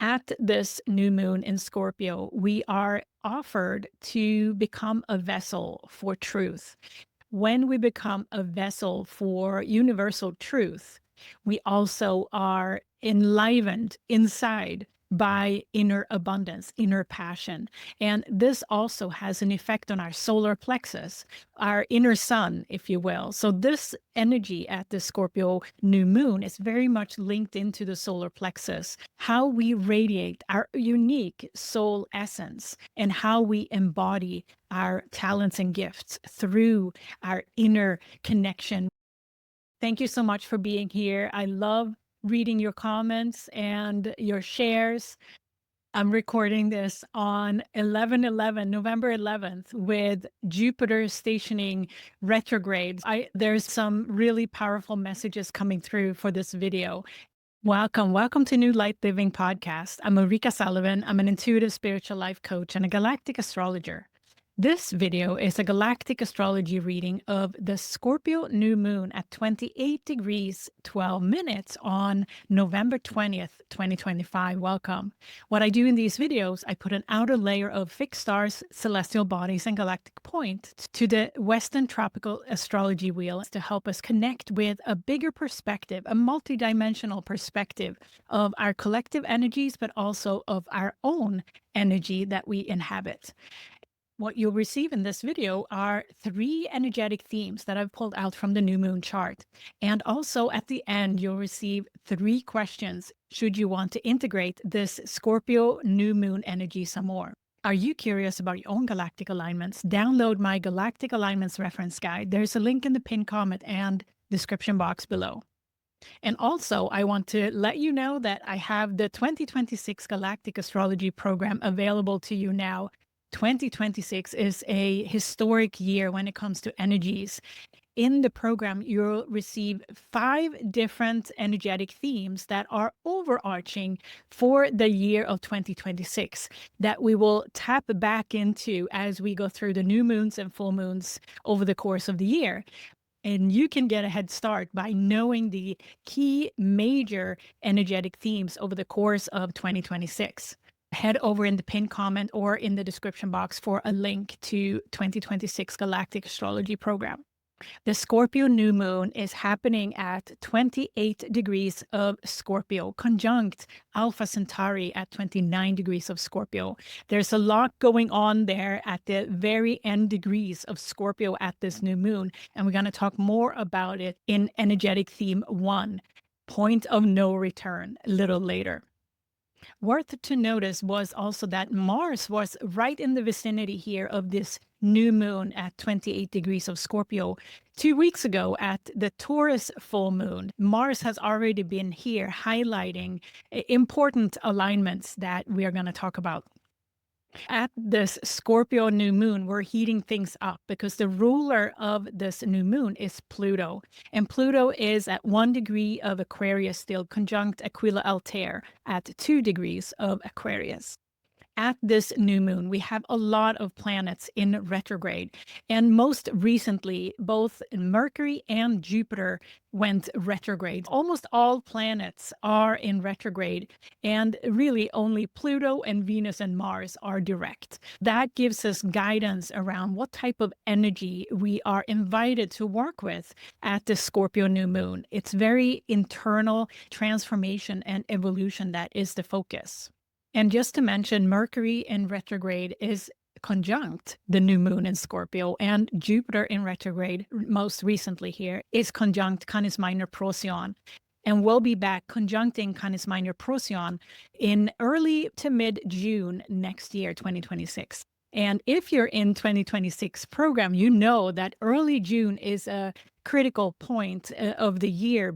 At this new moon in Scorpio, we are offered to become a vessel for truth. When we become a vessel for universal truth, we also are enlivened inside by inner abundance, inner passion. And this also has an effect on our solar plexus, our inner sun, if you will. So this energy at the Scorpio new moon is very much linked into the solar plexus, how we radiate our unique soul essence and how we embody our talents and gifts through our inner connection. Thank you so much for being here. I love reading your comments and your shares. I'm recording this on 11/11, November 11th, with Jupiter stationing retrograde. There's some really powerful messages coming through for this video. Welcome to New Light Living Podcast. I'm Ulrika Sullivan. I'm an intuitive spiritual life coach and a galactic astrologer. This video is a galactic astrology reading of the Scorpio new moon at 28 degrees 12 minutes on November 20th, 2025. Welcome. What I do in these videos, I put an outer layer of fixed stars, celestial bodies, and galactic points to the Western tropical astrology wheel to help us connect with a bigger perspective, a multidimensional perspective of our collective energies, but also of our own energy that we inhabit. What you'll receive in this video are 3 energetic themes that I've pulled out from the new moon chart. And also at the end, you'll receive 3 questions should you want to integrate this Scorpio new moon energy some more. Are you curious about your own galactic alignments? Download my Galactic Alignments Reference Guide. There's a link in the pinned comment and description box below. And also, I want to let you know that I have the 2026 Galactic Astrology program available to you now. 2026 is a historic year when it comes to energies. In the program, you'll receive 5 different energetic themes that are overarching for the year of 2026 that we will tap back into as we go through the new moons and full moons over the course of the year. And you can get a head start by knowing the key major energetic themes over the course of 2026. Head over in the pinned comment or in the description box for a link to 2026 Galactic Astrology program. The Scorpio new moon is happening at 28 degrees of Scorpio, conjunct Alpha Centauri at 29 degrees of Scorpio. There's a lot going on there at the very end degrees of Scorpio at this new moon, and we're going to talk more about it in energetic theme 1, point of no return, a little later. Worth to notice was also that Mars was right in the vicinity here of this new moon at 28 degrees of Scorpio 2 weeks ago at the Taurus full moon. Mars has already been here highlighting important alignments that we are going to talk about. At this Scorpio new moon, we're heating things up because the ruler of this new moon is Pluto. And Pluto is at 1 degree of Aquarius, still conjunct Aquila Altair at 2 degrees of Aquarius. At this new moon, we have a lot of planets in retrograde. And most recently, both Mercury and Jupiter went retrograde. Almost all planets are in retrograde, and really only Pluto and Venus and Mars are direct. That gives us guidance around what type of energy we are invited to work with at the Scorpio new moon. It's very internal transformation and evolution that is the focus. And just to mention, Mercury in retrograde is conjunct the new moon in Scorpio, and Jupiter in retrograde, most recently here, is conjunct Canis Minor Procyon. And we'll be back conjuncting Canis Minor Procyon in early to mid-June next year, 2026. And if you're in 2026 program, you know that early June is a critical point of the year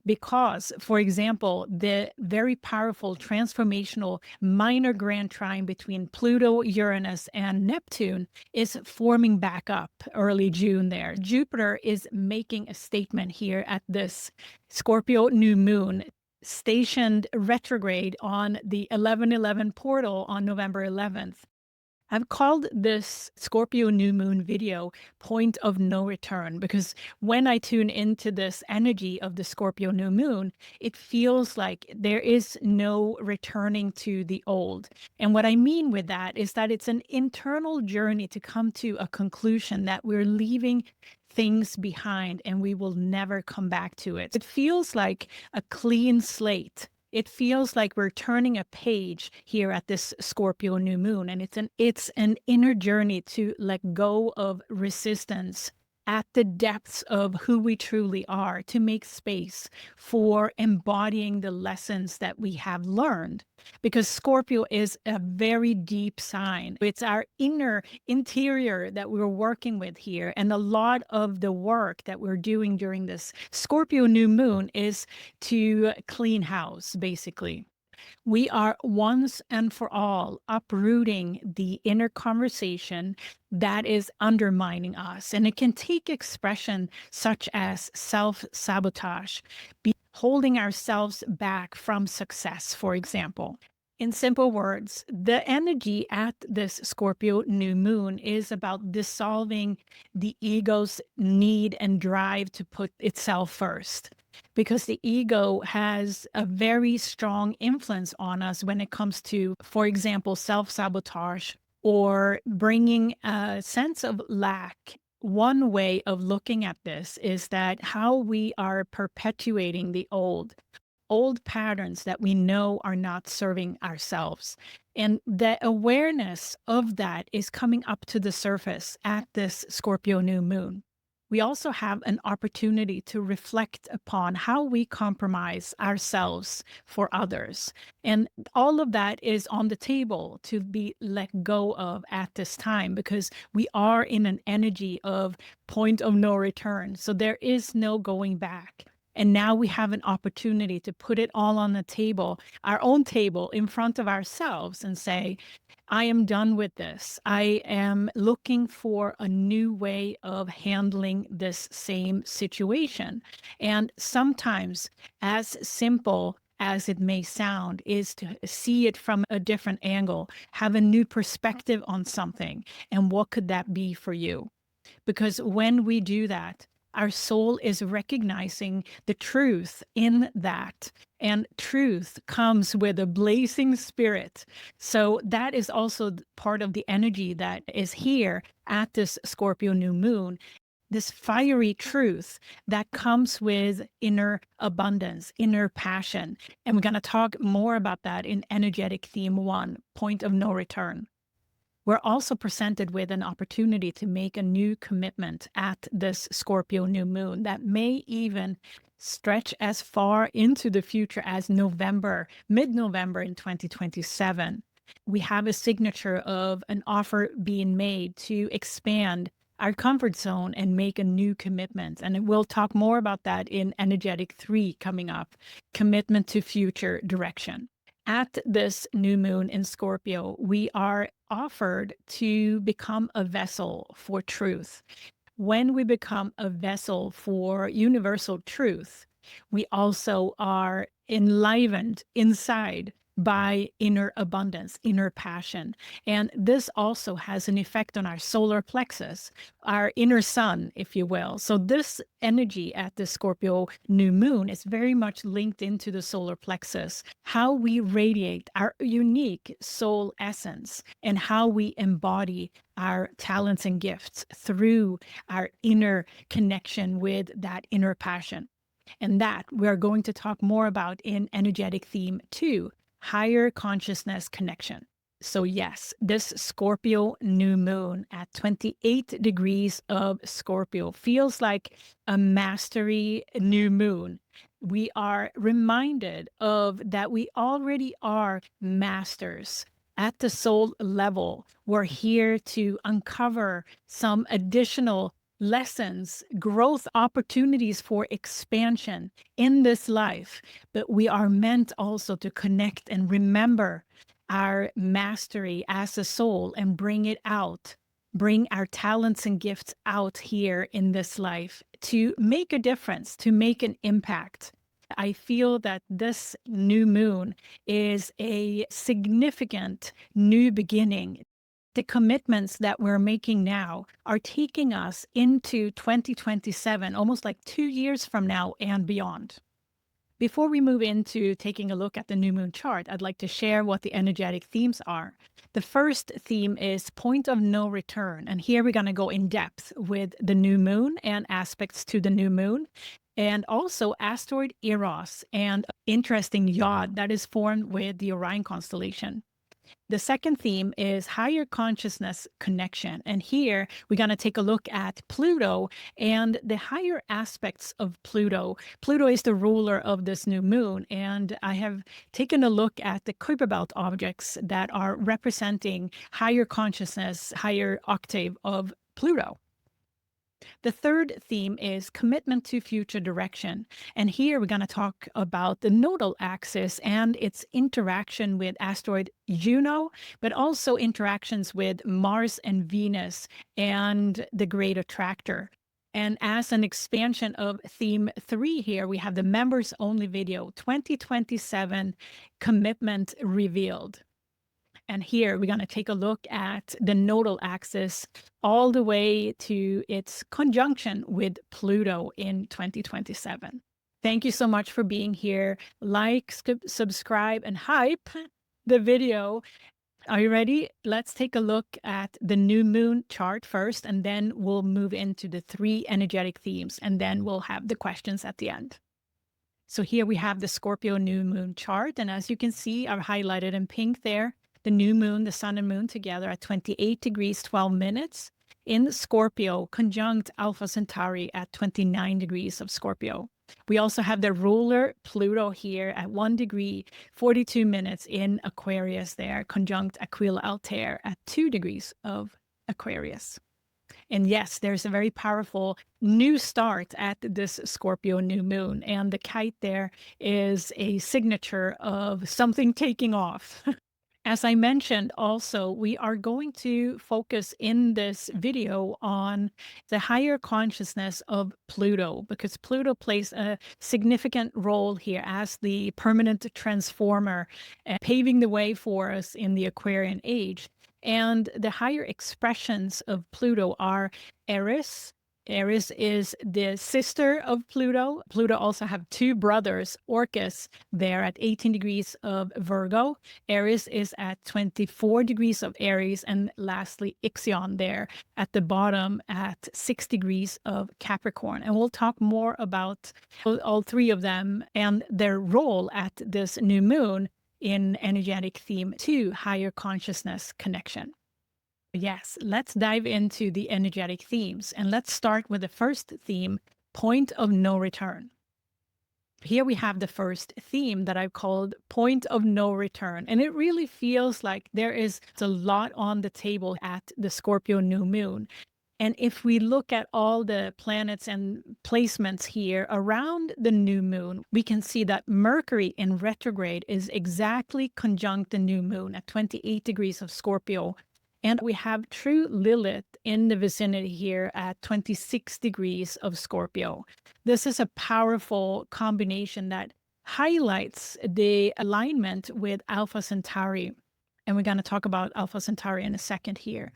because, for example, the very powerful transformational minor grand trine between Pluto, Uranus, and Neptune is forming back up early June there. Jupiter is making a statement here at this Scorpio new moon, stationed retrograde on the 11/11 portal on November 11th. I've called this Scorpio new moon video point of no return because when I tune into this energy of the Scorpio new moon, it feels like there is no returning to the old. And what I mean with that is that it's an internal journey to come to a conclusion that we're leaving things behind and we will never come back to it. It feels like a clean slate. It feels like we're turning a page here at this Scorpio new moon, and it's an inner journey to let go of resistance at the depths of who we truly are, to make space for embodying the lessons that we have learned. Because Scorpio is a very deep sign. It's our interior that we're working with here. And a lot of the work that we're doing during this Scorpio new moon is to clean house, basically. We are once and for all uprooting the inner conversation that is undermining us. And it can take expression such as self-sabotage, holding ourselves back from success, for example. In simple words, the energy at this Scorpio new moon is about dissolving the ego's need and drive to put itself first. Because the ego has a very strong influence on us when it comes to, for example, self-sabotage or bringing a sense of lack. One way of looking at this is that how we are perpetuating the old patterns that we know are not serving ourselves. And the awareness of that is coming up to the surface at this Scorpio new moon. We also have an opportunity to reflect upon how we compromise ourselves for others. And all of that is on the table to be let go of at this time because we are in an energy of point of no return. So there is no going back. And now we have an opportunity to put it all on the table, our own table in front of ourselves and say, I am done with this. I am looking for a new way of handling this same situation. And sometimes, as simple as it may sound, is to see it from a different angle, have a new perspective on something. And what could that be for you? Because when we do that, our soul is recognizing the truth in that. And truth comes with a blazing spirit. So that is also part of the energy that is here at this Scorpio new moon. This fiery truth that comes with inner abundance, inner passion. And we're going to talk more about that in energetic theme 1, point of no return. We're also presented with an opportunity to make a new commitment at this Scorpio new moon that may even stretch as far into the future as November, mid-November in 2027. We have a signature of an offer being made to expand our comfort zone and make a new commitment. And we'll talk more about that in energetic 3 coming up, commitment to future direction. At this new moon in Scorpio, we are offered to become a vessel for truth. When we become a vessel for universal truth, we also are enlivened inside by inner abundance, inner passion. And this also has an effect on our solar plexus, our inner sun, if you will. So this energy at the Scorpio new moon is very much linked into the solar plexus, how we radiate our unique soul essence and how we embody our talents and gifts through our inner connection with that inner passion. And that we're going to talk more about in energetic theme 2, higher consciousness connection. So yes, this Scorpio new moon at 28 degrees of Scorpio feels like a mastery new moon. We are reminded of that we already are masters. At the soul level, we're here to uncover some additional lessons, growth opportunities for expansion in this life. But we are meant also to connect and remember our mastery as a soul and bring it out, bring our talents and gifts out here in this life to make a difference, to make an impact. I feel that this new moon is a significant new beginning. The commitments that we're making now are taking us into 2027, almost like 2 years from now and beyond. Before we move into taking a look at the new moon chart, I'd like to share what the energetic themes are. The first theme is point of no return. And here we're going to go in depth with the new moon and aspects to the new moon, and also asteroid Eros and interesting yacht that is formed with the Orion constellation. The second theme is higher consciousness connection. And here we're going to take a look at Pluto and the higher aspects of Pluto. Pluto is the ruler of this new moon. And I have taken a look at the Kuiper belt objects that are representing higher consciousness, higher octave of Pluto. The third theme is commitment to future direction. And here we're going to talk about the Nodal Axis and its interaction with asteroid Juno, but also interactions with Mars and Venus and the Great Attractor. And as an expansion of theme 3 here, we have the members only video 2027 commitment revealed. And here we're going to take a look at the nodal axis all the way to its conjunction with Pluto in 2027. Thank you so much for being here. Like, subscribe, and hype the video. Are you ready? Let's take a look at the new moon chart first, and then we'll move into the 3 energetic themes, and then we'll have the questions at the end. So here we have the Scorpio new moon chart. And as you can see, I've highlighted in pink there, the new moon, the sun and moon together at 28 degrees, 12 minutes in Scorpio, conjunct Alpha Centauri at 29 degrees of Scorpio. We also have the ruler Pluto here at 1 degree, 42 minutes in Aquarius there, conjunct Aquila Altair at 2 degrees of Aquarius. And yes, there's a very powerful new start at this Scorpio new moon. And the kite there is a signature of something taking off. As I mentioned, also, we are going to focus in this video on the higher consciousness of Pluto, because Pluto plays a significant role here as the permanent transformer, paving the way for us in the Aquarian age. And the higher expressions of Pluto are Eris. Eris is the sister of Pluto. Pluto also have 2 brothers, Orcus there at 18 degrees of Virgo. Eris is at 24 degrees of Aries. And lastly, Ixion there at the bottom at 6 degrees of Capricorn. And we'll talk more about all 3 of them and their role at this new moon in energetic theme 2, higher consciousness connection. Yes, let's dive into the energetic themes. And let's start with the first theme, point of no return. Here we have the first theme that I've called point of no return. And it really feels like there is a lot on the table at the Scorpio new moon. And if we look at all the planets and placements here around the new moon, we can see that Mercury in retrograde is exactly conjunct the new moon at 28 degrees of Scorpio. And we have true Lilith in the vicinity here at 26 degrees of Scorpio. This is a powerful combination that highlights the alignment with Alpha Centauri. And we're going to talk about Alpha Centauri in a second here.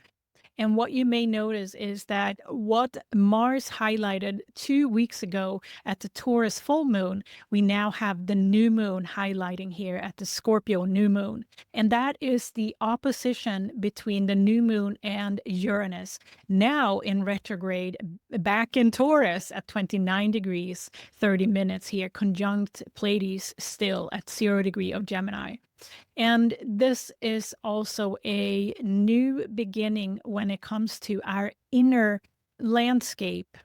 And what you may notice is that what Mars highlighted 2 weeks ago at the Taurus full moon, we now have the new moon highlighting here at the Scorpio new moon. And that is the opposition between the new moon and Uranus, now in retrograde, back in Taurus at 29 degrees, 30 minutes here, conjunct Pleiades still at 0 degree of Gemini. And this is also a new beginning when it comes to our inner landscape.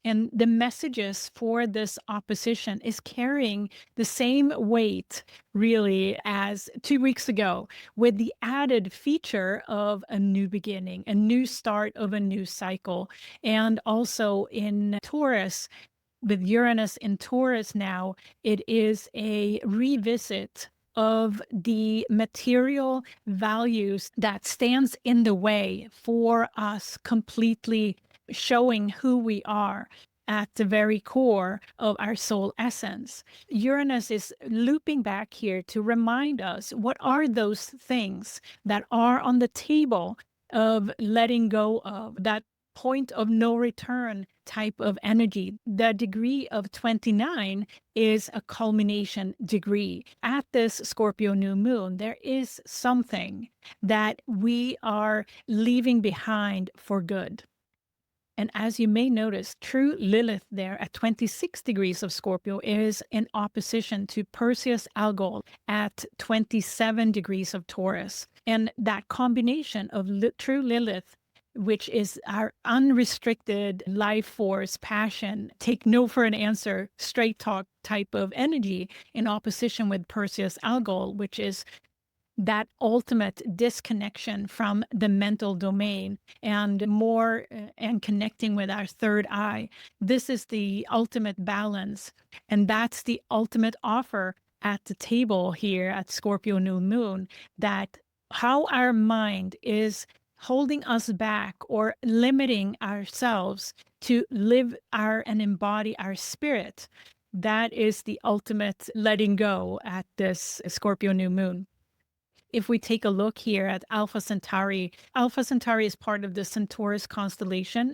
And the messages for this opposition is carrying the same weight, really, as 2 weeks ago, with the added feature of a new beginning, a new start of a new cycle. And also in Taurus, with Uranus in Taurus now, it is a revisit of the material values that stands in the way for us completely showing who we are at the very core of our soul essence. Uranus is looping back here to remind us what are those things that are on the table of letting go of, that point of no return type of energy. The degree of 29 is a culmination degree. At this Scorpio new moon, there is something that we are leaving behind for good. And as you may notice, true Lilith there at 26 degrees of Scorpio is in opposition to Perseus-Algol at 27 degrees of Taurus. And that combination of true Lilith, which is our unrestricted life force, passion, take no for an answer, straight talk type of energy, in opposition with Perseus-Algol, which is that ultimate disconnection from the mental domain and more and connecting with our third eye. This is the ultimate balance. And that's the ultimate offer at the table here at Scorpio new moon, that how our mind is holding us back or limiting ourselves to live and embody our spirit. That is the ultimate letting go at this Scorpio new moon. If we take a look here at Alpha Centauri is part of the Centaurus constellation.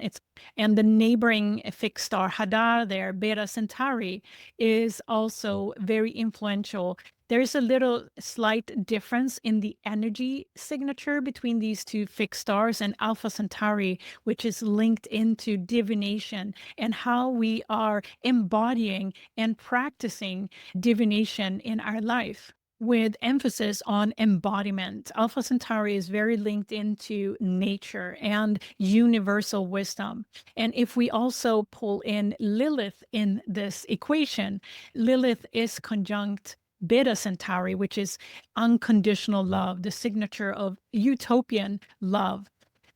And the neighboring fixed star Hadar there, Beta Centauri, is also very influential. There's a little slight difference in the energy signature between these two fixed stars and Alpha Centauri, which is linked into divination and how we are embodying and practicing divination in our life, with emphasis on embodiment. Alpha Centauri is very linked into nature and universal wisdom. And if we also pull in Lilith in this equation, Lilith is conjunct Beta Centauri, which is unconditional love, the signature of utopian love.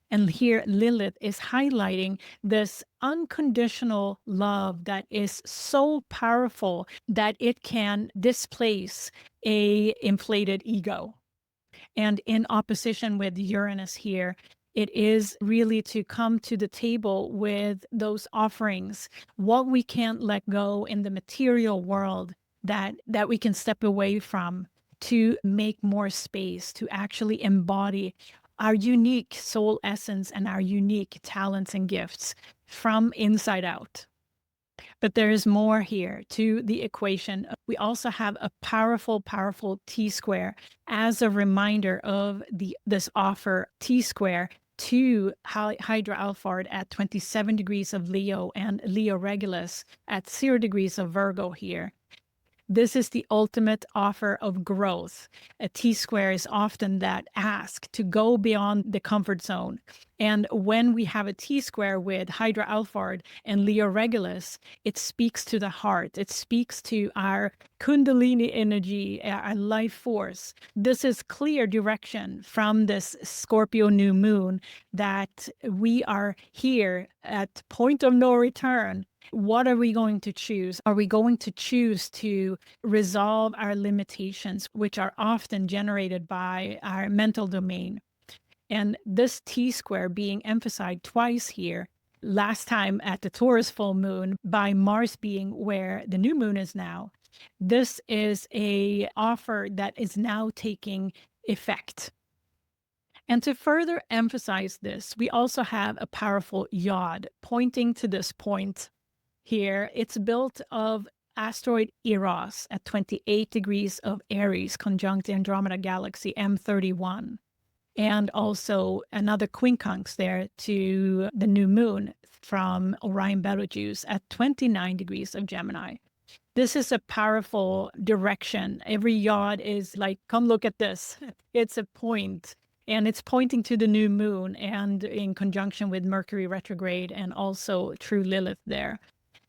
And here Lilith is highlighting this unconditional love that is so powerful that it can displace a inflated ego. And in opposition with Uranus here, it is really to come to the table with those offerings, what we can't let go in the material world that we can step away from, to make more space, to actually embody our unique soul essence and our unique talents and gifts from inside out. But there is more here to the equation. We also have a powerful, powerful T-square as a reminder of this offer T-square to Hydra Alphard at 27 degrees of Leo and Leo Regulus at 0 degrees of Virgo here. This is the ultimate offer of growth. A T-square is often that ask to go beyond the comfort zone. And when we have a T-square with Hydra Alphard and Leo Regulus, it speaks to the heart. It speaks to our Kundalini energy, our life force. This is clear direction from this Scorpio new moon that we are here at point of no return. What are we going to choose? Are we going to choose to resolve our limitations, which are often generated by our mental domain? And this T-square being emphasized twice here, last time at the Taurus full moon by Mars being where the new moon is now. This is a offer that is now taking effect. And to further emphasize this, we also have a powerful yod pointing to this point. Here, it's built of asteroid Eros at 28 degrees of Eris, conjunct the Andromeda Galaxy M31. And also another quincunx there to the new moon from Orion-Betelgeuse at 29 degrees of Gemini. This is a powerful direction. Every yod is like, come look at this. It's a point. And it's pointing to the new moon and in conjunction with Mercury retrograde and also true Lilith there.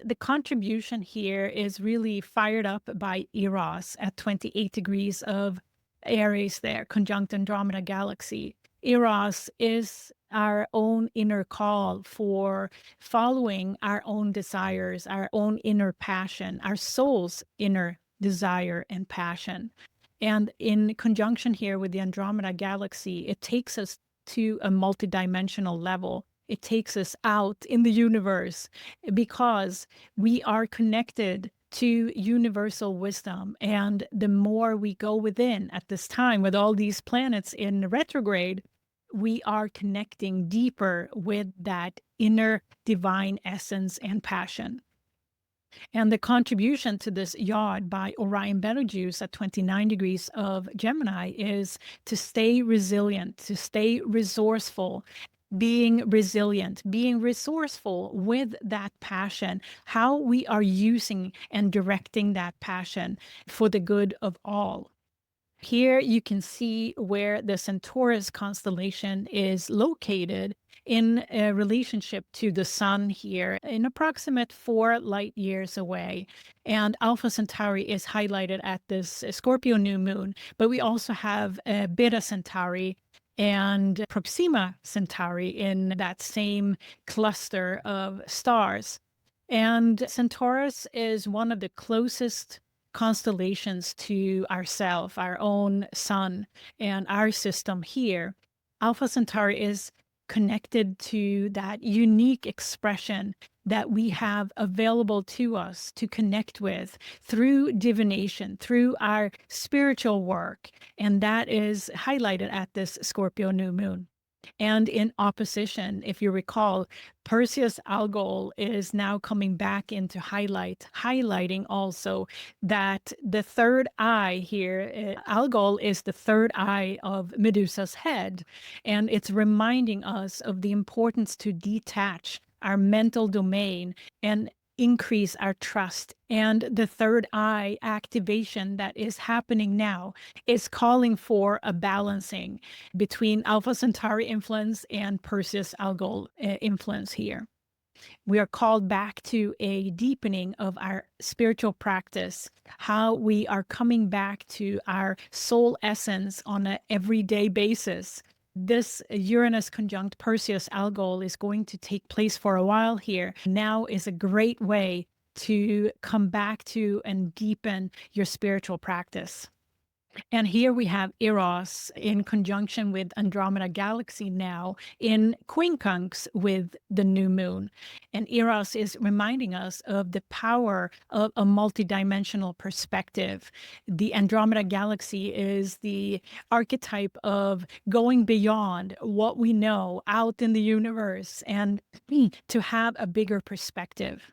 The contribution here is really fired up by Eros at 28 degrees of Aries there, conjunct Andromeda Galaxy. Eros is our own inner call for following our own desires, our own inner passion, our soul's inner desire and passion. And in conjunction here with the Andromeda Galaxy, it takes us to a multidimensional level. It takes us out in the universe because we are connected to universal wisdom. And the more we go within at this time with all these planets in retrograde, we are connecting deeper with that inner divine essence and passion. And the contribution to this yod by Orion-Betelgeuse at 29 degrees of Gemini is to stay resilient, to stay resourceful, being resilient, being resourceful with that passion, how we are using and directing that passion for the good of all. Here you can see where the Centaurus constellation is located in a relationship to the sun here, in approximate 4 light years away. And Alpha Centauri is highlighted at this Scorpio new moon, but we also have Beta Centauri and Proxima Centauri in that same cluster of stars. And Centaurus is one of the closest constellations to ourself, our own sun, and our system here. Alpha Centauri is connected to that unique expression that we have available to us to connect with through divination, through our spiritual work. And that is highlighted at this Scorpio new moon. And in opposition, if you recall, Perseus Algol is now coming back into highlighting also that the third eye here, Algol is the third eye of Medusa's head. And it's reminding us of the importance to detach our mental domain and increase our trust. And the third eye activation that is happening now is calling for a balancing between Alpha Centauri influence and Perseus Algol influence here. We are called back to a deepening of our spiritual practice, how we are coming back to our soul essence on an everyday basis. This Uranus conjunct Perseus Algol is going to take place for a while here. Now is a great way to come back to and deepen your spiritual practice. And here we have Eros in conjunction with Andromeda Galaxy now in quincunx with the new moon. And Eros is reminding us of the power of a multidimensional perspective. The Andromeda Galaxy is the archetype of going beyond what we know out in the universe and to have a bigger perspective.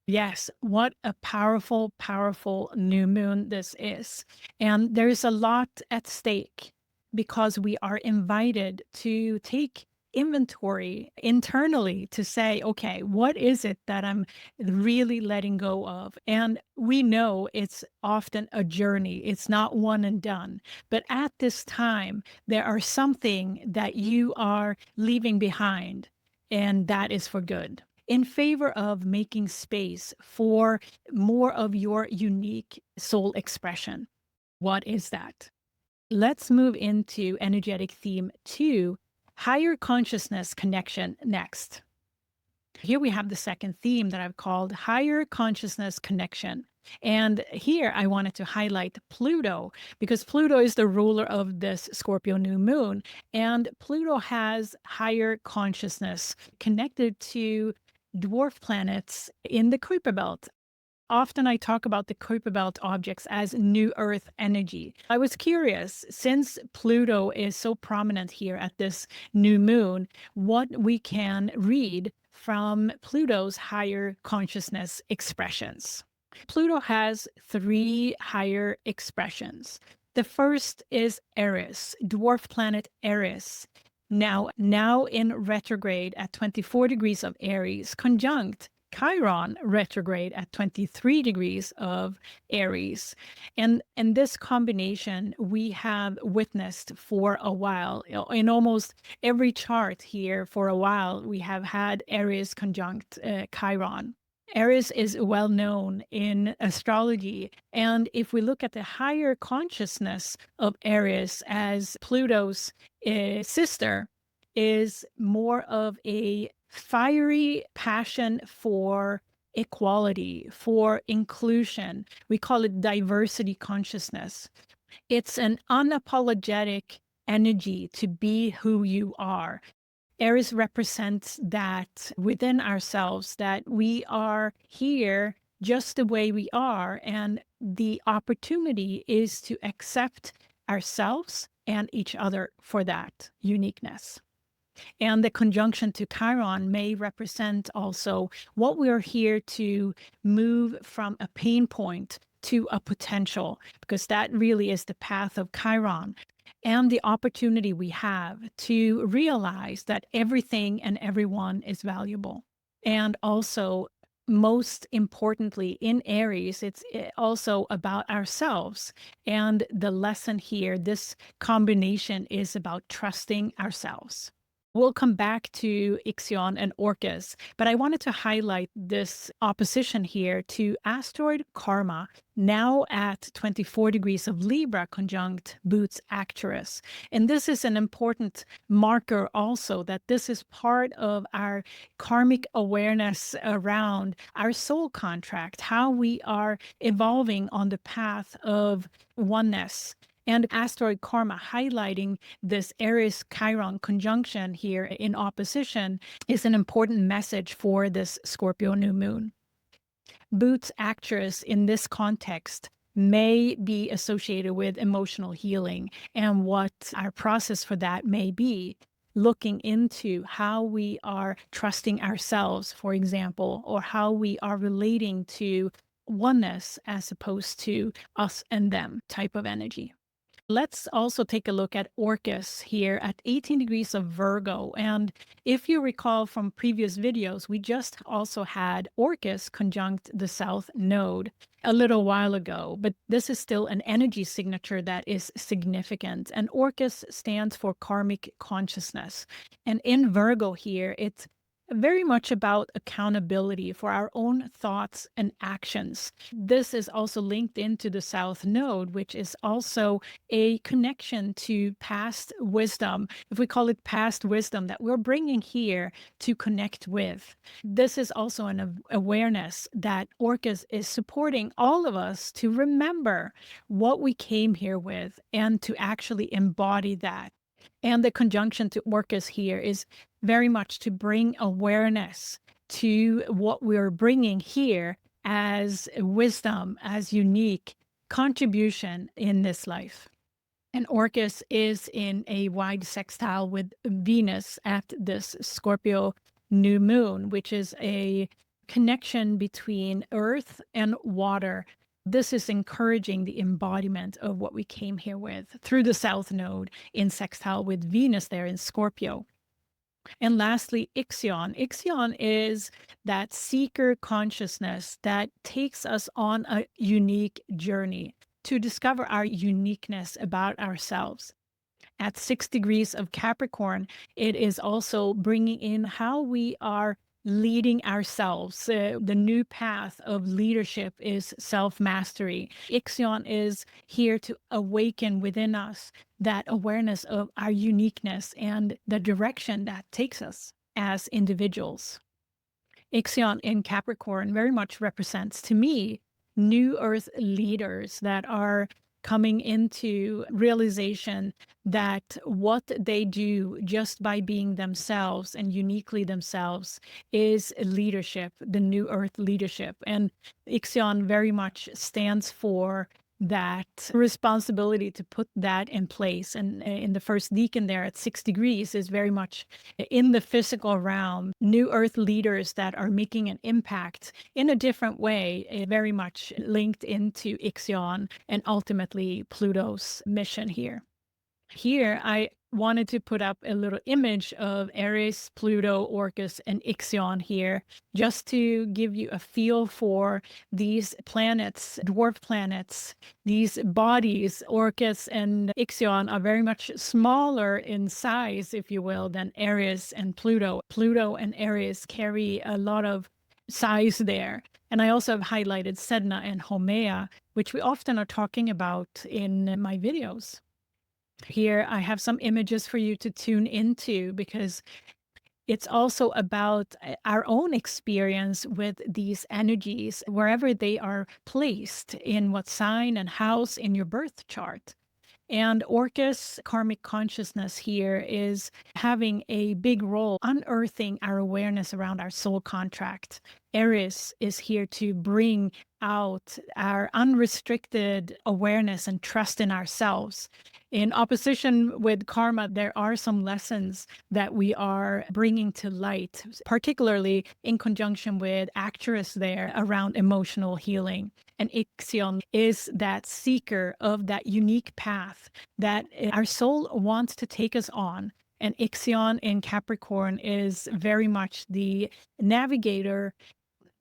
Yes, what a powerful, powerful new moon this is. And there's a lot at stake because we are invited to take inventory internally to say, okay, what is it that I'm really letting go of? And we know it's often a journey. It's not one and done. But at this time, there are something that you are leaving behind, and that is for good, in favor of making space for more of your unique soul expression. What is that? Let's move into energetic theme 2, higher consciousness connection next. Here we have the second theme that I've called higher consciousness connection. And here I wanted to highlight Pluto because Pluto is the ruler of this Scorpio new moon. And Pluto has higher consciousness connected to dwarf planets in the Kuiper belt. Often I talk about the Kuiper belt objects as new Earth energy. I was curious, since Pluto is so prominent here at this new moon, what we can read from Pluto's higher consciousness expressions. Pluto has 3 higher expressions. The first is Eris, dwarf planet Eris. Now in retrograde at 24 degrees of Aries, conjunct Chiron retrograde at 23 degrees of Aries. And this combination we have witnessed for a while. In almost every chart here for a while, we have had Aries conjunct Chiron. Eris is well known in astrology. And if we look at the higher consciousness of Eris as Pluto's sister, is more of a fiery passion for equality, for inclusion. We call it diversity consciousness. It's an unapologetic energy to be who you are. Eris represents that within ourselves, that we are here just the way we are. And the opportunity is to accept ourselves and each other for that uniqueness. And the conjunction to Chiron may represent also what we're here to move from a pain point to a potential, because that really is the path of Chiron, and the opportunity we have to realize that everything and everyone is valuable. And also, most importantly, in Aries, it's also about ourselves. And the lesson here, this combination is about trusting ourselves. We'll come back to Ixion and Orcus, but I wanted to highlight this opposition here to asteroid Karma, now at 24 degrees of Libra conjunct Bootes Arcturus. And this is an important marker also that this is part of our karmic awareness around our soul contract, how we are evolving on the path of oneness. And asteroid Karma highlighting this Eris Chiron conjunction here in opposition is an important message for this Scorpio new moon. Bootes Arcturus in this context may be associated with emotional healing, and what our process for that may be, looking into how we are trusting ourselves, for example, or how we are relating to oneness as opposed to us and them type of energy. Let's also take a look at Orcus here at 18 degrees of Virgo. And if you recall from previous videos, we just also had Orcus conjunct the South Node a little while ago, but this is still an energy signature that is significant. And Orcus stands for karmic consciousness. And in Virgo here, it's very much about accountability for our own thoughts and actions. This is also linked into the South Node, which is also a connection to past wisdom, if we call it past wisdom, that we're bringing here to connect with. This is also an awareness that Orcus is supporting all of us to remember what we came here with and to actually embody that. And the conjunction to Orcus here is very much to bring awareness to what we're bringing here as wisdom, as unique contribution in this life. And Orcus is in a wide sextile with Venus at this Scorpio new moon, which is a connection between earth and water. This is encouraging the embodiment of what we came here with through the South Node in sextile with Venus there in Scorpio. And lastly, Ixion. Ixion is that seeker consciousness that takes us on a unique journey to discover our uniqueness about ourselves. At 6 degrees of Capricorn, it is also bringing in how we are leading ourselves. The new path of leadership is self-mastery. Ixion is here to awaken within us that awareness of our uniqueness and the direction that takes us as individuals. Ixion in Capricorn very much represents, to me, new earth leaders that are coming into realization that what they do just by being themselves and uniquely themselves is leadership, the new earth leadership. And Ixion very much stands for that responsibility to put that in place. And in the first decan there at 6 degrees is very much in the physical realm, new earth leaders that are making an impact in a different way, very much linked into Ixion and ultimately Pluto's mission here. Here, I wanted to put up a little image of Eris, Pluto, Orcus, and Ixion here, just to give you a feel for these planets, dwarf planets, these bodies. Orcus and Ixion are very much smaller in size, if you will, than Eris and Pluto. Pluto and Eris carry a lot of size there. And I also have highlighted Sedna and Haumea, which we often are talking about in my videos. Here, I have some images for you to tune into because it's also about our own experience with these energies, wherever they are placed, in what sign and house in your birth chart. And Orcus karmic consciousness here is having a big role unearthing our awareness around our soul contract Eris is here to bring out our unrestricted awareness and trust in ourselves. In opposition with karma, there are some lessons that we are bringing to light, particularly in conjunction with Actress there around emotional healing. And Ixion is that seeker of that unique path that our soul wants to take us on. And Ixion in Capricorn is very much the navigator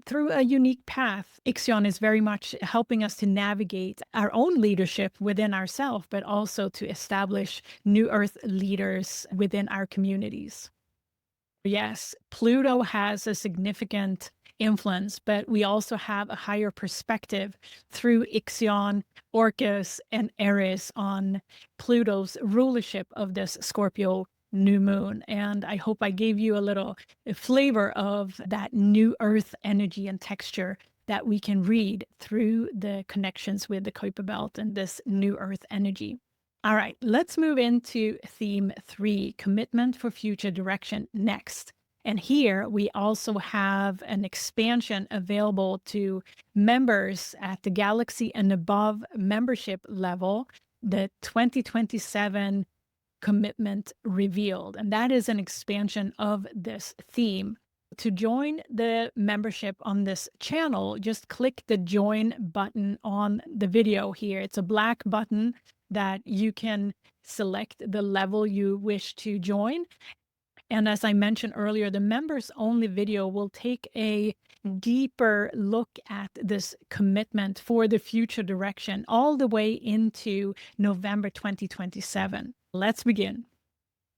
through a unique path. Ixion is very much helping us to navigate our own leadership within ourselves, but also to establish new earth leaders within our communities. Yes, Pluto has a significant influence, but we also have a higher perspective through Ixion, Orcus, and Eris on Pluto's rulership of this Scorpio new moon. And I hope I gave you a little flavor of that new earth energy and texture that we can read through the connections with the Kuiper belt and this new earth energy. All right, let's move into theme 3, commitment for future direction next. And here we also have an expansion available to members at the Galaxy and above membership level, the 2027 commitment revealed. And that is an expansion of this theme. To join the membership on this channel, just click the join button on the video here. It's a black button that you can select the level you wish to join. And as I mentioned earlier, the members only video will take a deeper look at this commitment for the future direction all the way into November 2027. Let's begin.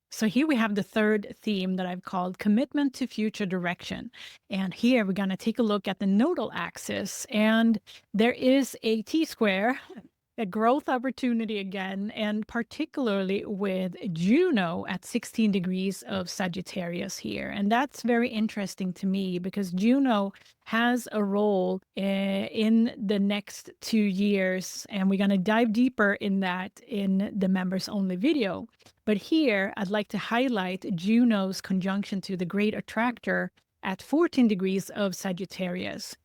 So here we have the third theme that I've called commitment to future direction. And here we're going to take a look at the nodal axis. And there is a Tsquare, a growth opportunity again, and particularly with Juno at 16 degrees of Sagittarius here. And that's very interesting to me because Juno has a role in the next 2 years. And we're going to dive deeper in that in the members only video. But here I'd like to highlight Juno's conjunction to the great attractor at 14 degrees of Sagittarius.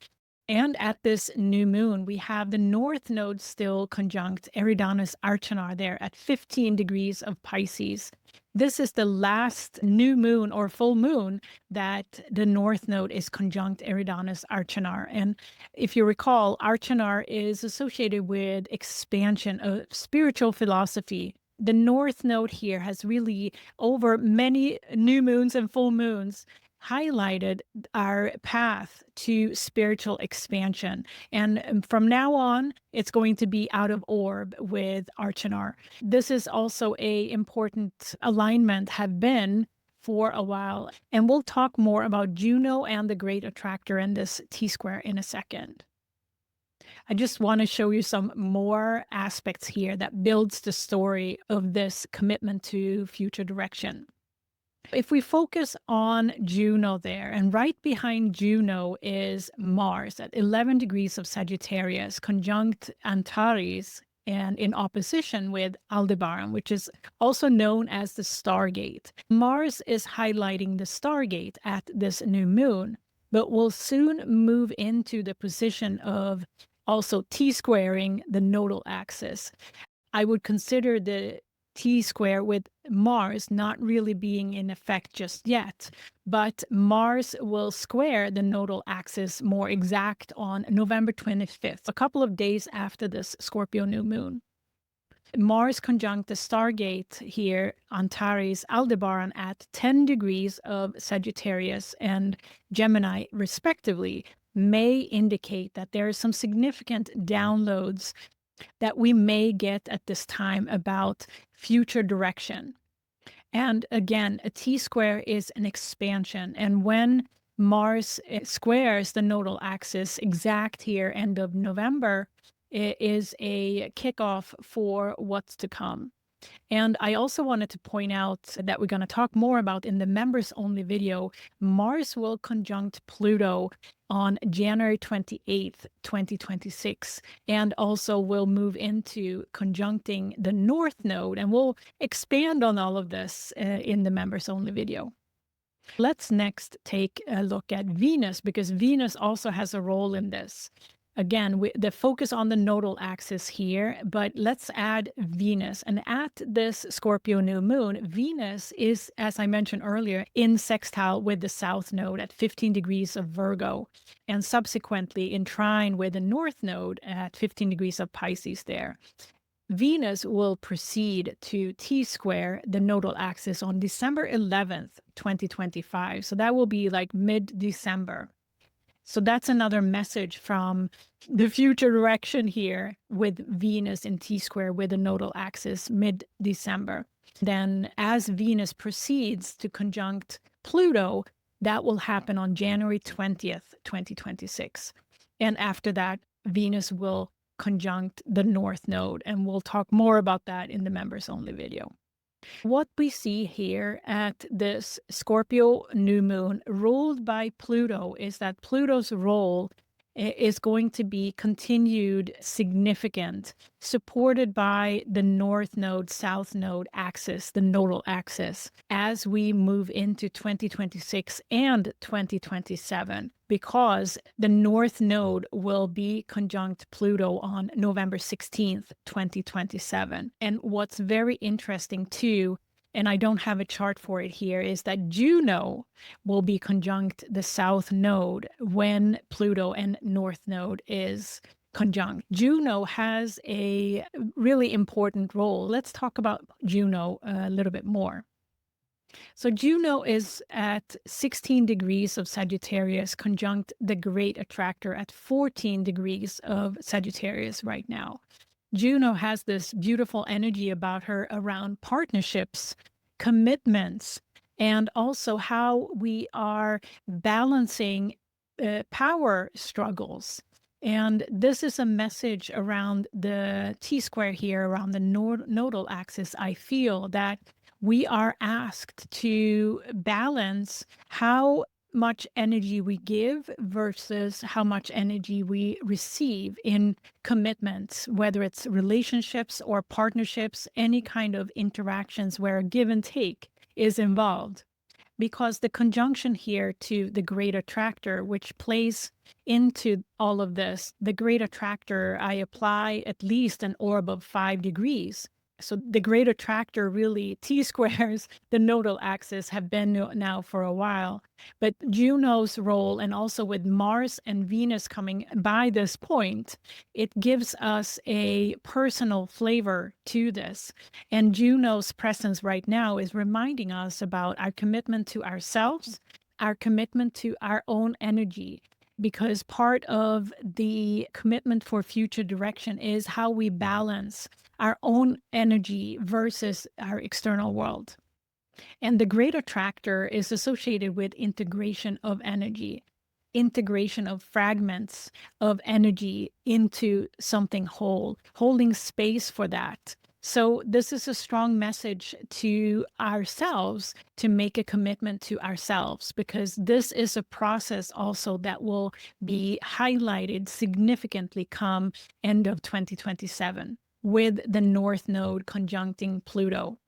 And at this new moon, we have the North Node still conjunct Eridanus Arcanar there at 15 degrees of Pisces. This is the last new moon or full moon that the North Node is conjunct Eridanus Arcanar. And if you recall, Arcanar is associated with expansion of spiritual philosophy. The North Node here has really, over many new moons and full moons, highlighted our path to spiritual expansion. And from now on, it's going to be out of orb with Arcanar. This is also a important alignment, have been for a while. And we'll talk more about Juno and the great attractor and this Tsquare in a second. I just want to show you some more aspects here that builds the story of this commitment to future direction. If we focus on Juno there, and right behind Juno is Mars at 11 degrees of Sagittarius, conjunct Antares, and in opposition with Aldebaran, which is also known as the Stargate. Mars is highlighting the Stargate at this new moon, but will soon move into the position of also T-squaring the nodal axis. I would consider the T-square with Mars not really being in effect just yet, but Mars will square the nodal axis more exact on November 25th, a couple of days after this Scorpio new moon. Mars conjunct the Stargate here, Antares Aldebaran at 10 degrees of Sagittarius and Gemini respectively, may indicate that there are some significant downloads that we may get at this time about future direction. And again, a T-square is an expansion. And when Mars squares the nodal axis exact here, end of November, it is a kickoff for what's to come. And I also wanted to point out that we're going to talk more about in the members only video. Mars will conjunct Pluto on January 28th, 2026, and also will move into conjuncting the North Node. And we'll expand on all of this in the members only video. Let's next take a look at Venus, because Venus also has a role in this. Again, the focus on the nodal axis here, but let's add Venus. And at this Scorpio new moon, Venus is, as I mentioned earlier, in sextile with the south node at 15 degrees of Virgo, and subsequently in trine with the north node at 15 degrees of Pisces there. Venus will proceed to Tsquare, the nodal axis, on December 11th, 2025. So that will be like mid-December. So that's another message from the future direction here with Venus in Tsquare with the nodal axis mid-December. Then as Venus proceeds to conjunct Pluto, that will happen on January 20th, 2026. And after that, Venus will conjunct the north node, and we'll talk more about that in the members only video. What we see here at this Scorpio new moon ruled by Pluto is that Pluto's role is going to be continued significant, supported by the north node, south node axis, the nodal axis, as we move into 2026 and 2027, because the north node will be conjunct Pluto on November 16th, 2027. And what's very interesting too, and I don't have a chart for it here, is that Juno will be conjunct the south node when Pluto and north node is conjunct. Juno has a really important role. Let's talk about Juno a little bit more. So Juno is at 16 degrees of Sagittarius, conjunct the great attractor at 14 degrees of Sagittarius right now. Juno has this beautiful energy about her around partnerships, commitments, and also how we are balancing power struggles. And this is a message around the T-square here, around the nodal axis. I feel that we are asked to balance how much energy we give versus how much energy we receive in commitments, whether it's relationships or partnerships, any kind of interactions where a give and take is involved. Because the conjunction here to the great attractor, which plays into all of this, the great attractor, I apply at least an orb of 5 degrees. So the great attractor really T-squares the nodal axis, have been now for a while. But Juno's role, and also with Mars and Venus coming by this point, it gives us a personal flavor to this. And Juno's presence right now is reminding us about our commitment to ourselves, our commitment to our own energy. Because part of the commitment for future direction is how we balance our own energy versus our external world. And the great attractor is associated with integration of energy, integration of fragments of energy into something whole, holding space for that. So this is a strong message to ourselves to make a commitment to ourselves, because this is a process also that will be highlighted significantly come end of 2027 with the north node conjuncting Pluto.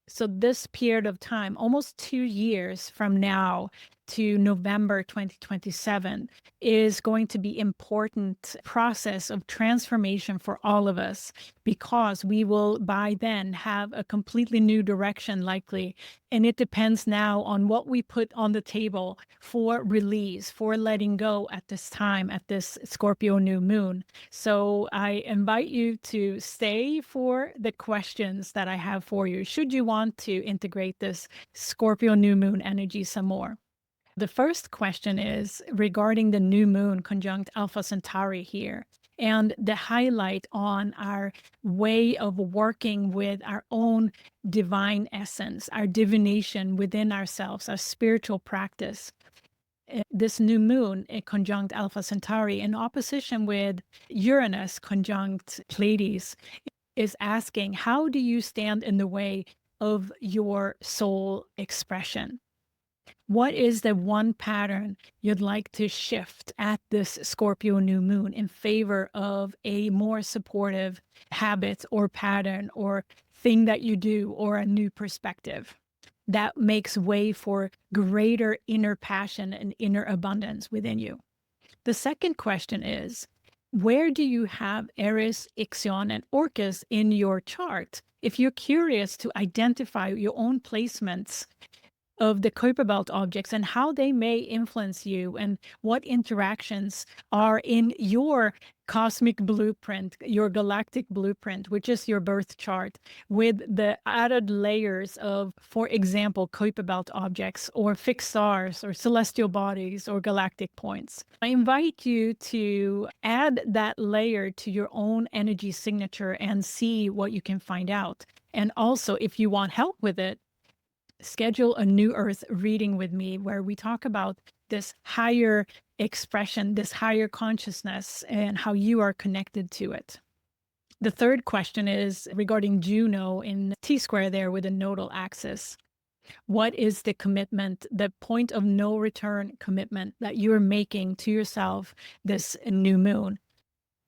So this period of time, almost 2 years from now to November 2027, is going to be important process of transformation for all of us, because we will by then have a completely new direction likely. And it depends now on what we put on the table for release, for letting go at this time, at this Scorpio new moon. So I invite you to stay for the questions that I have for you, should you want to integrate this Scorpio new moon energy some more. The first question is regarding the new moon conjunct Alpha Centauri here, and the highlight on our way of working with our own divine essence, our divination within ourselves, our spiritual practice. This new moon, conjunct Alpha Centauri, in opposition with Uranus conjunct Pleiades, is asking, how do you stand in the way of your soul expression? What is the one pattern you'd like to shift at this Scorpio new moon in favor of a more supportive habit or pattern or thing that you do, or a new perspective? that makes way for greater inner passion and inner abundance within you. The second question is, where do you have Eris, Ixion, and Orcus in your chart? If you're curious to identify your own placements of the Kuiper belt objects and how they may influence you and what interactions are in your cosmic blueprint, your galactic blueprint, which is your birth chart, with the added layers of, for example, Kuiper belt objects or fixed stars or celestial bodies or galactic points. I invite you to add that layer to your own energy signature and see what you can find out. And also, if you want help with it, schedule a New Earth reading with me where we talk about this higher expression, this higher consciousness, and how you are connected to it. The third question is regarding Juno in Tsquare there with a nodal axis. What is the commitment, the point of no return commitment that you're making to yourself this new moon?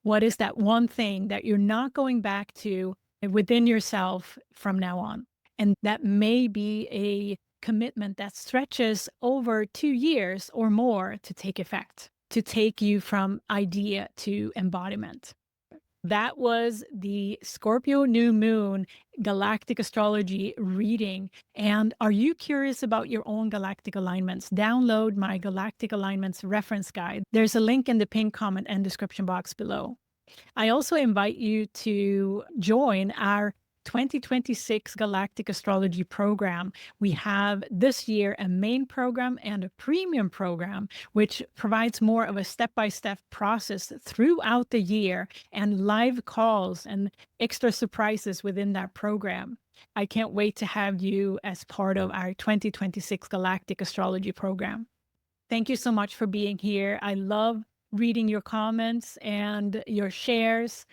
What is that one thing that you're not going back to within yourself from now on? And that may be a commitment that stretches over 2 years or more to take effect, to take you from idea to embodiment. That was the Scorpio new moon galactic astrology reading. And are you curious about your own galactic alignments? Download my galactic alignments reference guide. There's a link in the pinned comment and description box below. I also invite you to join our 2026 Galactic Astrology program. We have this year a main program and a premium program, which provides more of a step-by-step process throughout the year and live calls and extra surprises within that program. I can't wait to have you as part of our 2026 Galactic Astrology program. Thank you so much for being here. I love reading your comments and your shares.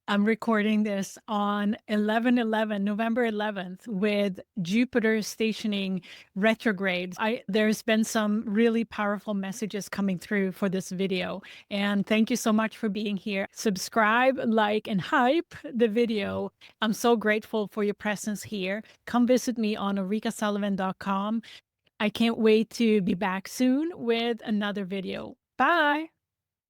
I'm recording this on November 11th, with Jupiter stationing retrograde. There's been some really powerful messages coming through for this video. And thank you so much for being here. Subscribe, like, and hype the video. I'm so grateful for your presence here. Come visit me on ulrikasullivan.com. I can't wait to be back soon with another video. Bye.